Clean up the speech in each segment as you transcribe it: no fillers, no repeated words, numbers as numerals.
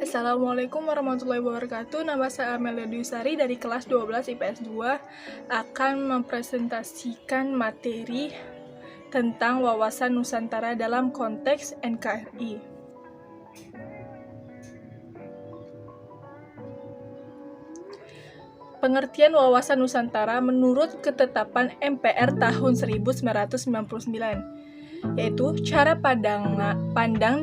Assalamualaikum warahmatullahi wabarakatuh. Nama saya Amelia Dwi Sari dari kelas 12 IPS 2 akan mempresentasikan materi tentang wawasan Nusantara dalam konteks NKRI. Pengertian wawasan Nusantara menurut ketetapan MPR tahun 1999 yaitu cara pandang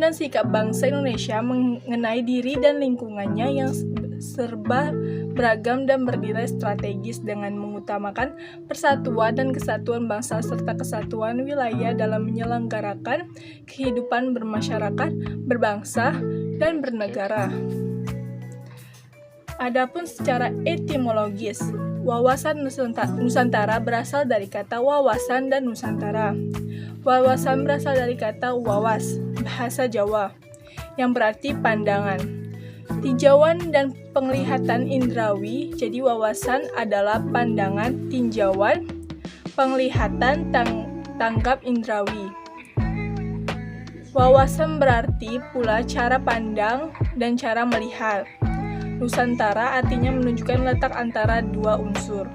dan sikap bangsa Indonesia mengenai diri dan lingkungannya yang serba beragam dan bernilai strategis dengan mengutamakan persatuan dan kesatuan bangsa serta kesatuan wilayah dalam menyelenggarakan kehidupan bermasyarakat, berbangsa, dan bernegara. Adapun secara etimologis, wawasan Nusantara berasal dari kata wawasan dan Nusantara. Wawasan berasal dari kata wawas, bahasa Jawa, yang berarti pandangan. Tinjauan dan penglihatan indrawi, jadi wawasan adalah pandangan, tinjauan, penglihatan, tanggap indrawi. Wawasan berarti pula cara pandang dan cara melihat. Nusantara artinya menunjukkan letak antara dua unsur.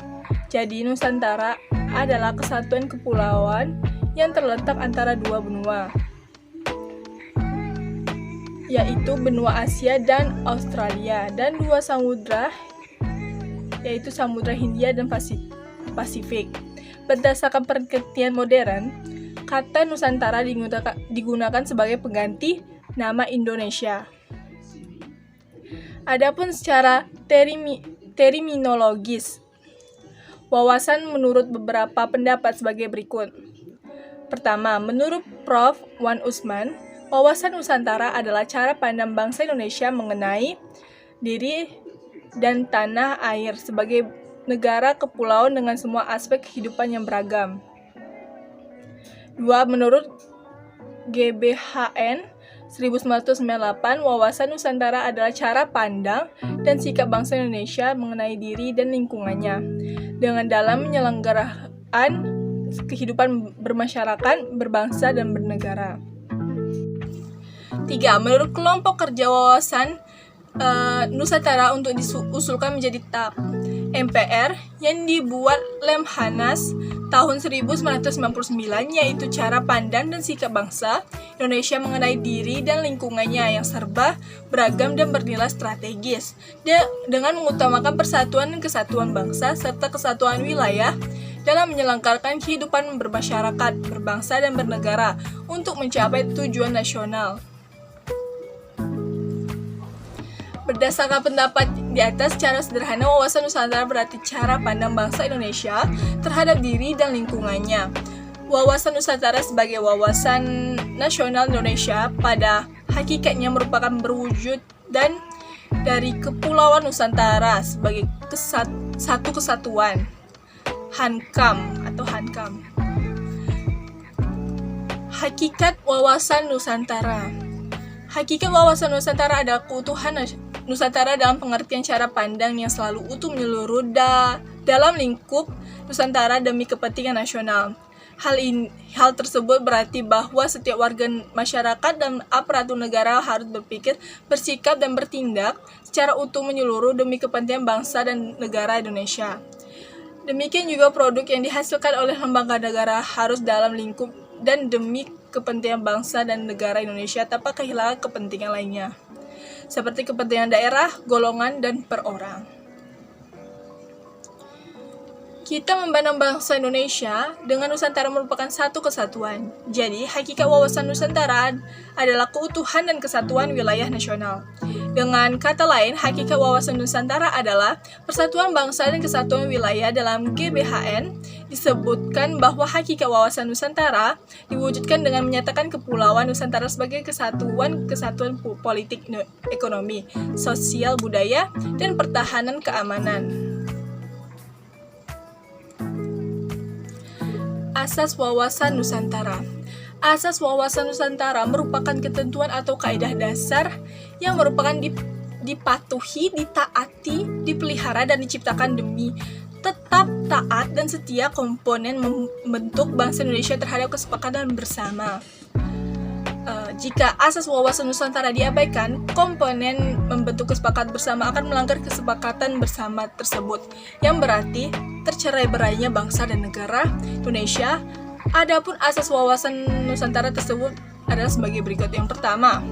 Jadi Nusantara adalah kesatuan kepulauan yang terletak antara dua benua, yaitu benua Asia dan Australia, dan dua samudra, yaitu Samudra Hindia dan Pasifik. Berdasarkan pengertian modern, kata Nusantara digunakan sebagai pengganti nama Indonesia. Adapun secara terminologis, wawasan menurut beberapa pendapat sebagai berikut. Pertama, menurut Prof. Wan Usman, wawasan Nusantara adalah cara pandang bangsa Indonesia mengenai diri dan tanah air sebagai negara kepulauan dengan semua aspek kehidupan yang beragam. Dua, menurut GBHN 1998, wawasan Nusantara adalah cara pandang dan sikap bangsa Indonesia mengenai diri dan lingkungannya dengan dalam menyelenggaraan kehidupan bermasyarakat, berbangsa, dan bernegara. 3. Menurut kelompok kerja wawasan Nusantara untuk diusulkan menjadi TAP MPR yang dibuat Lemhanas tahun 1999, yaitu cara pandang dan sikap bangsa Indonesia mengenai diri dan lingkungannya yang serba beragam dan bernilai strategis dengan mengutamakan persatuan dan kesatuan bangsa serta kesatuan wilayah dalam menyelenggarakan kehidupan bermasyarakat, berbangsa, dan bernegara untuk mencapai tujuan nasional. Berdasarkan pendapat di atas, secara sederhana wawasan Nusantara berarti cara pandang bangsa Indonesia terhadap diri dan lingkungannya. Wawasan Nusantara sebagai wawasan nasional Indonesia pada hakikatnya merupakan berwujud dan dari Kepulauan Nusantara sebagai satu kesatuan. Hankam. Hakikat wawasan Nusantara. Hakikat wawasan Nusantara adalah keutuhan Nusantara dalam pengertian cara pandang yang selalu utuh menyeluruh dalam lingkup Nusantara demi kepentingan nasional. Hal tersebut berarti bahwa setiap warga masyarakat dan aparatur negara harus berpikir, bersikap, dan bertindak secara utuh menyeluruh demi kepentingan bangsa dan negara Indonesia. Demikian juga produk yang dihasilkan oleh lembaga negara harus dalam lingkup dan demi kepentingan bangsa dan negara Indonesia tanpa kehilangan kepentingan lainnya, seperti kepentingan daerah, golongan, dan perorang. Kita memandang bangsa Indonesia dengan Nusantara merupakan satu kesatuan. Jadi, hakikat wawasan Nusantara adalah keutuhan dan kesatuan wilayah nasional. Dengan kata lain, hakikat wawasan Nusantara adalah persatuan bangsa dan kesatuan wilayah. Dalam GBHN disebutkan bahwa hakikat wawasan Nusantara diwujudkan dengan menyatakan Kepulauan Nusantara sebagai kesatuan politik, ekonomi, sosial, budaya, dan pertahanan keamanan. Asas wawasan Nusantara. Asas wawasan Nusantara merupakan ketentuan atau kaidah dasar yang merupakan dipatuhi, ditaati, dipelihara, dan diciptakan demi tetap taat dan setia komponen membentuk bangsa Indonesia terhadap kesepakatan bersama. Jika asas wawasan Nusantara diabaikan, komponen membentuk kesepakatan bersama akan melanggar kesepakatan bersama tersebut, yang berarti tercerai-berainya bangsa dan negara Indonesia. Adapun asas wawasan Nusantara tersebut adalah sebagai berikut. Yang pertama,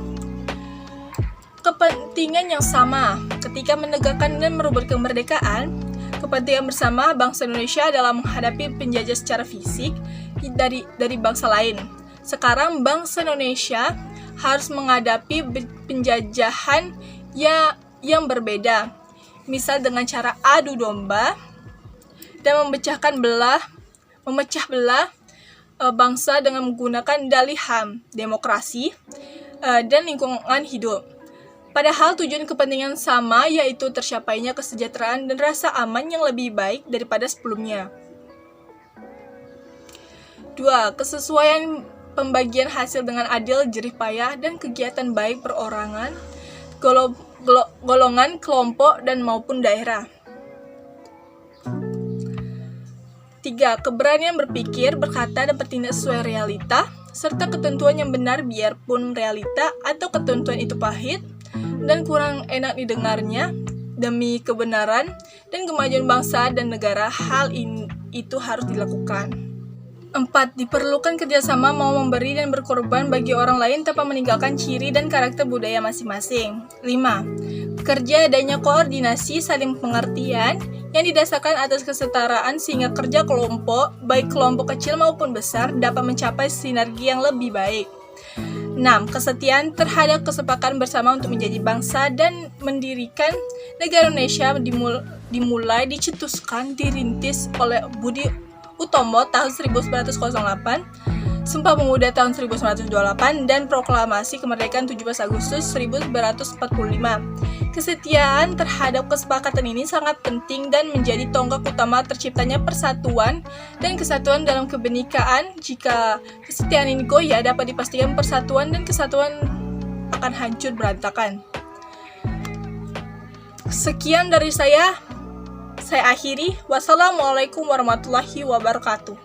kepentingan yang sama. Ketika menegakkan dan merebut kemerdekaan, kepentingan bersama bangsa Indonesia dalam menghadapi penjajah secara fisik dari bangsa lain. Sekarang bangsa Indonesia harus menghadapi penjajahan yang berbeda, misal dengan cara adu domba dan memecah belah bangsa dengan menggunakan dalih HAM, demokrasi, dan lingkungan hidup. Padahal tujuan kepentingan sama, yaitu tercapainya kesejahteraan dan rasa aman yang lebih baik daripada sebelumnya. 2. Kesesuaian pembagian hasil dengan adil, jerih payah, dan kegiatan baik perorangan, golongan, kelompok, dan maupun daerah. 3. Keberanian berpikir, berkata, dan bertindak sesuai realita, serta ketentuan yang benar biarpun realita atau ketentuan itu pahit dan kurang enak didengarnya, demi kebenaran dan kemajuan bangsa dan negara. Hal itu harus dilakukan. 4. Diperlukan kerjasama, mau memberi dan berkorban bagi orang lain tanpa meninggalkan ciri dan karakter budaya masing-masing. 5. Kerja adanya koordinasi, saling pengertian yang didasarkan atas kesetaraan sehingga kerja kelompok, baik kelompok kecil maupun besar, dapat mencapai sinergi yang lebih baik. 6. Kesetiaan terhadap kesepakatan bersama untuk menjadi bangsa dan mendirikan negara Indonesia dicetuskan, dirintis oleh Budi Utomo tahun 1908, Sumpah Pemuda tahun 1928, dan Proklamasi Kemerdekaan 17 Agustus 1945. Kesetiaan terhadap kesepakatan ini sangat penting dan menjadi tonggak utama terciptanya persatuan dan kesatuan dalam kebenekaan. Jika kesetiaan ini goyah, dapat dipastikan persatuan dan kesatuan akan hancur berantakan. Sekian dari saya akhiri. Wassalamualaikum warahmatullahi wabarakatuh.